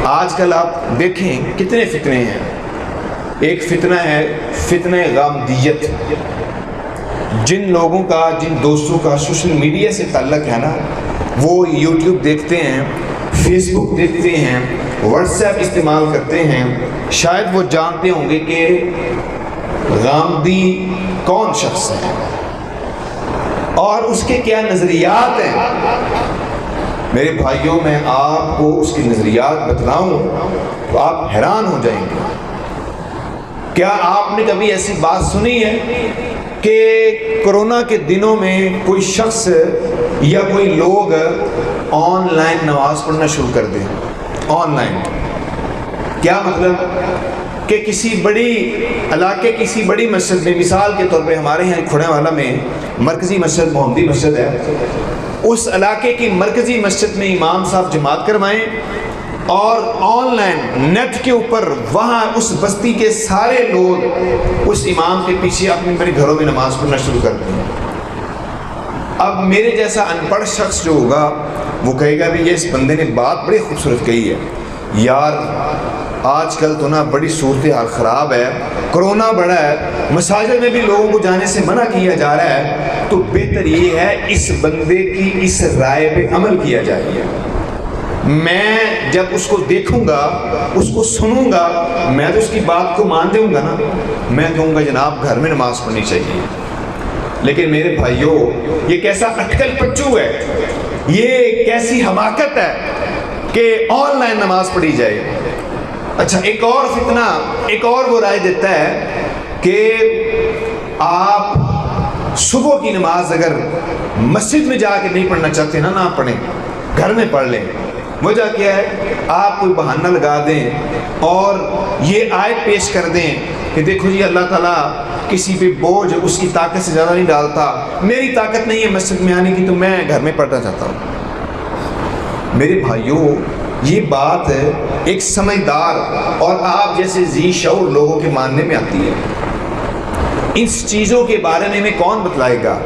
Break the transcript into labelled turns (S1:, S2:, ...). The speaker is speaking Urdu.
S1: آج کل آپ دیکھیں کتنے فتنے ہیں. ایک فتنہ ہے فتنہ غامدیت. جن لوگوں کا جن دوستوں کا سوشل میڈیا سے تعلق ہے نا، وہ یوٹیوب دیکھتے ہیں، فیس بک دیکھتے ہیں، واٹس ایپ استعمال کرتے ہیں، شاید وہ جانتے ہوں گے کہ غامدی کون شخص ہے اور اس کے کیا نظریات ہیں. میرے بھائیوں، میں آپ کو اس کے نظریات بتلاؤں تو آپ حیران ہو جائیں گے. کیا آپ نے کبھی ایسی بات سنی ہے کہ کرونا کے دنوں میں کوئی شخص یا کوئی لوگ آن لائن نماز پڑھنا شروع کر دیں؟ آن لائن کیا مطلب کہ کسی بڑی علاقے کسی بڑی مسجد میں، مثال کے طور پہ ہمارے یہاں کھڑے والا میں مرکزی مسجد محمدی مسجد ہے، اس علاقے کی مرکزی مسجد میں امام صاحب جماعت کروائیں اور آن لائن نیٹ کے اوپر وہاں اس بستی کے سارے لوگ اس امام کے پیچھے اپنے بڑے گھروں میں نماز پڑھنا شروع کر دیں. اب میرے جیسا ان پڑھ شخص جو ہوگا وہ کہے گا بھی یہ اس بندے نے بات بڑی خوبصورت کہی ہے. یار آج کل تو نا بڑی صورتحال خراب ہے، کرونا بڑا ہے، مساجد میں بھی لوگوں کو جانے سے منع کیا جا رہا ہے، تو بہتر یہ ہے اس بندے کی اس رائے پہ عمل کیا جائے. میں جب اس کو دیکھوں گا، اس کو سنوں گا، میں تو اس کی بات کو مان دوں گا نا، میں کہوں گا جناب گھر میں نماز پڑھنی چاہیے. لیکن میرے بھائیوں، یہ کیسا اٹکل پچو ہے، یہ کیسی حماقت ہے کہ آن لائن نماز پڑھی جائے. اچھا، ایک اور فتنہ، ایک اور وہ رائے دیتا ہے کہ آپ صبح کی نماز اگر مسجد میں جا کے نہیں پڑھنا چاہتے نا، نہ پڑھیں، گھر میں پڑھ لیں. وجہ کیا ہے؟ آپ کوئی بہانہ لگا دیں اور یہ آیت پیش کر دیں کہ دیکھو جی اللہ تعالیٰ کسی پہ بوجھ اس کی طاقت سے زیادہ نہیں ڈالتا، میری طاقت نہیں ہے مسجد میں آنے کی تو میں گھر میں پڑھنا چاہتا ہوں. میرے بھائیوں، یہ بات ایک سمجھدار اور آپ جیسے ذی شعور لوگوں کے ماننے میں آتی ہے. اس چیزوں کے بارے میں کون بتلائے گا؟